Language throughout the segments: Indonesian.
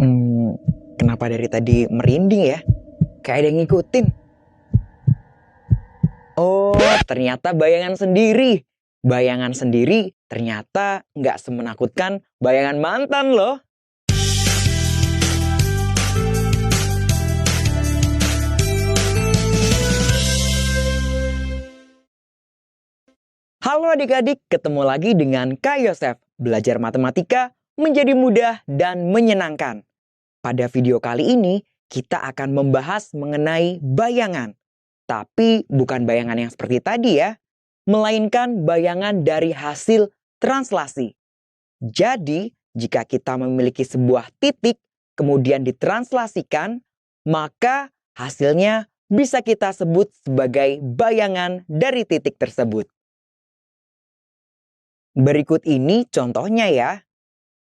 Hmm, Kenapa dari tadi merinding ya? Kayak ada yang ngikutin. Oh, ternyata bayangan sendiri. Bayangan sendiri ternyata nggak semenakutkan bayangan mantan loh. Halo adik-adik, ketemu lagi dengan Kak Yosef. Belajar matematika menjadi mudah dan menyenangkan. Pada video kali ini, kita akan membahas mengenai bayangan. Tapi bukan bayangan yang seperti tadi ya, melainkan bayangan dari hasil translasi. Jadi, jika kita memiliki sebuah titik, kemudian ditranslasikan, maka hasilnya bisa kita sebut sebagai bayangan dari titik tersebut. Berikut ini contohnya ya.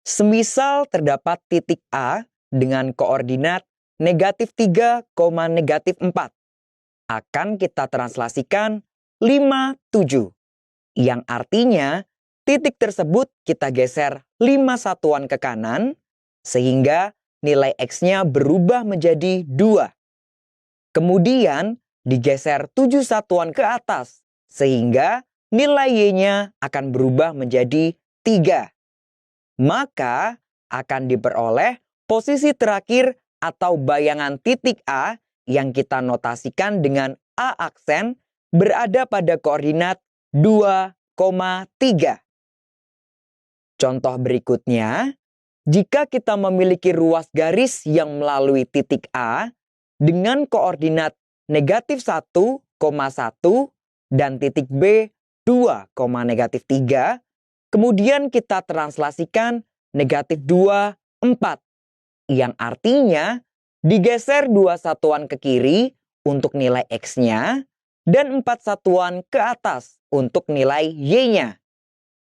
Semisal terdapat titik A dengan koordinat negatif 3, negatif 4. Akan kita translasikan 5, 7. Yang artinya titik tersebut kita geser 5 satuan ke kanan sehingga nilai X-nya berubah menjadi 2. Kemudian digeser 7 satuan ke atas sehingga nilai Y-nya akan berubah menjadi 3. Maka akan diperoleh posisi terakhir atau bayangan titik A yang kita notasikan dengan A aksen berada pada koordinat 2,3. Contoh berikutnya, jika kita memiliki ruas garis yang melalui titik A dengan koordinat negatif 1,1 dan titik B 2, negatif 3, kemudian kita translasikan negatif 2, 4. Yang artinya digeser 2 satuan ke kiri untuk nilai X-nya dan 4 satuan ke atas untuk nilai Y-nya.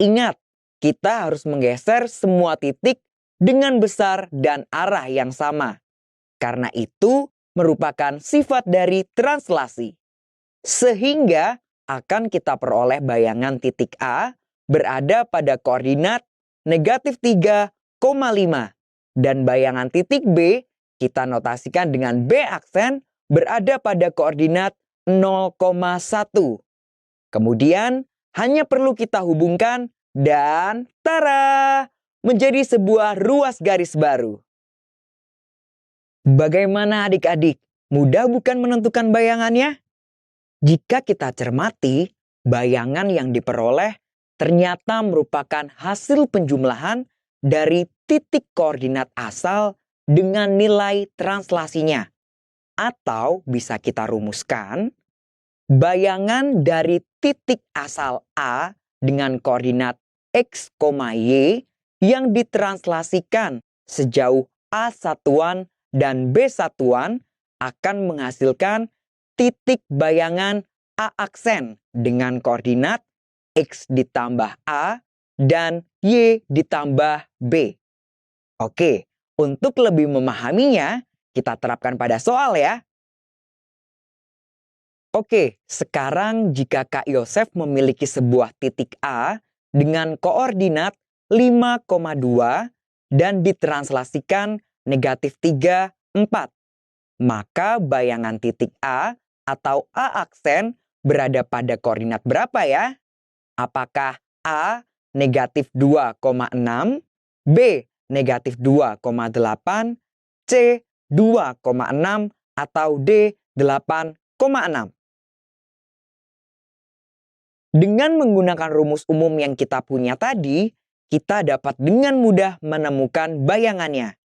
Ingat, kita harus menggeser semua titik dengan besar dan arah yang sama. Karena itu merupakan sifat dari translasi. Sehingga akan kita peroleh bayangan titik A berada pada koordinat negatif 3,5. Dan bayangan titik B kita notasikan dengan B aksen berada pada koordinat 0,1. Kemudian hanya perlu kita hubungkan dan tara! Menjadi sebuah ruas garis baru. Bagaimana adik-adik? Mudah bukan menentukan bayangannya? Jika kita cermati, bayangan yang diperoleh ternyata merupakan hasil penjumlahan dari titik koordinat asal dengan nilai translasinya. Atau bisa kita rumuskan, bayangan dari titik asal A dengan koordinat X, Y yang ditranslasikan sejauh A satuan dan B satuan akan menghasilkan titik bayangan A aksen dengan koordinat X ditambah A dan Y ditambah B. Oke, untuk lebih memahaminya, kita terapkan pada soal ya. Oke, sekarang jika Kak Yosef memiliki sebuah titik A dengan koordinat 5,2 dan ditranslasikan negatif 3, 4. Maka bayangan titik A atau A aksen berada pada koordinat berapa ya? Apakah A negatif 2,6, B negatif 2,8, C 2,6, atau D 8,6? Dengan menggunakan rumus umum yang kita punya tadi, kita dapat dengan mudah menemukan bayangannya.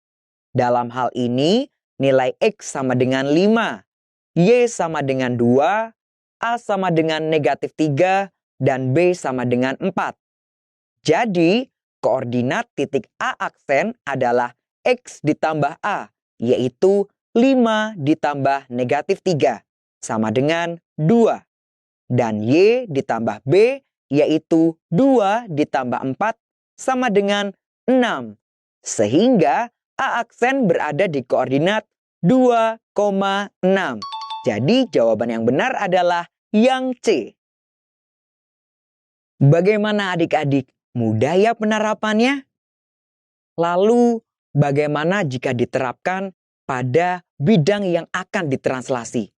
Dalam hal ini, nilai X sama dengan 5, Y sama dengan 2, A sama dengan negatif 3, dan B sama dengan 4. Jadi, koordinat titik A aksen adalah X ditambah A, yaitu 5 ditambah negatif 3, sama dengan 2. Dan Y ditambah B, yaitu 2 ditambah 4, sama dengan 6. Sehingga A aksen berada di koordinat 2,6. Jadi jawaban yang benar adalah yang C. Bagaimana adik-adik? Mudah ya penerapannya? Lalu, bagaimana jika diterapkan pada bidang yang akan ditranslasi?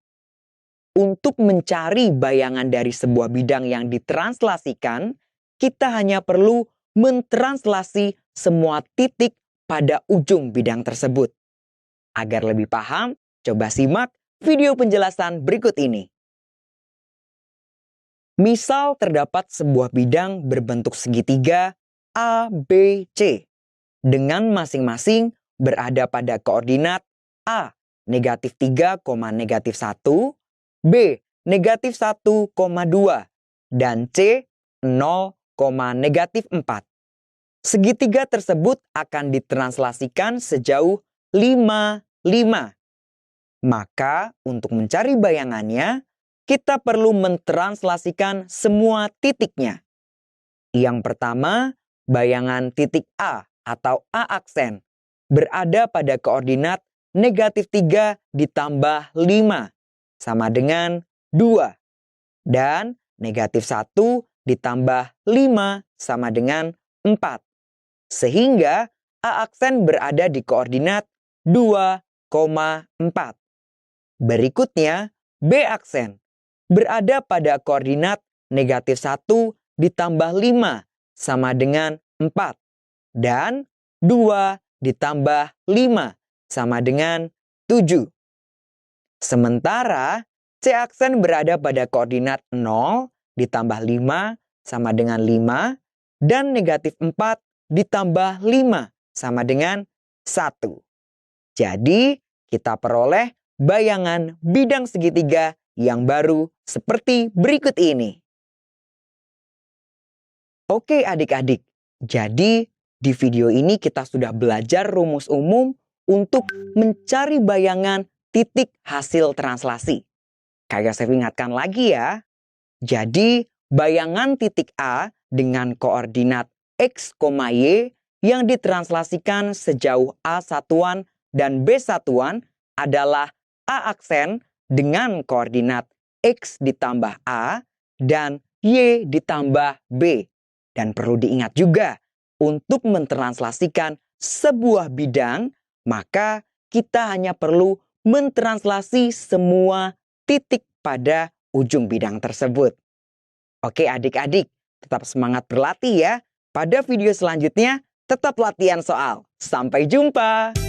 Untuk mencari bayangan dari sebuah bidang yang ditranslasikan, kita hanya perlu mentranslasi semua titik pada ujung bidang tersebut. Agar lebih paham, coba simak video penjelasan berikut ini. Misal terdapat sebuah bidang berbentuk segitiga A, B, C dengan masing-masing berada pada koordinat A negatif 3, negatif 1, B negatif 1, 2, dan C 0, negatif 4. Segitiga tersebut akan ditranslasikan sejauh 5, 5. Maka untuk mencari bayangannya, kita perlu mentranslasikan semua titiknya. Yang pertama, bayangan titik A atau A aksen berada pada koordinat negatif 3 ditambah 5 sama dengan 2. Dan negatif 1 ditambah 5 sama dengan 4. Sehingga A aksen berada di koordinat 2, 4. Berikutnya, B aksen berada pada koordinat negatif 1 ditambah 5 sama dengan 4. Dan 2 ditambah 5 sama dengan 7. Sementara C aksen berada pada koordinat 0 ditambah 5 sama dengan 5 dan negatif 4 ditambah 5 sama dengan 1. Jadi kita peroleh bayangan bidang segitiga yang baru seperti berikut ini. Oke adik-adik, jadi di video ini kita sudah belajar rumus umum untuk mencari bayangan titik hasil translasi. Kayak saya ingatkan lagi ya. Jadi, bayangan titik A dengan koordinat X, Y yang ditranslasikan sejauh A satuan dan B satuan adalah A aksen dengan koordinat X ditambah A dan Y ditambah B. Dan perlu diingat juga, untuk mentranslasikan sebuah bidang, maka kita hanya perlu mentranslasi semua titik pada ujung bidang tersebut. Oke adik-adik, tetap semangat berlatih ya. Pada video selanjutnya, tetap latihan soal. Sampai jumpa!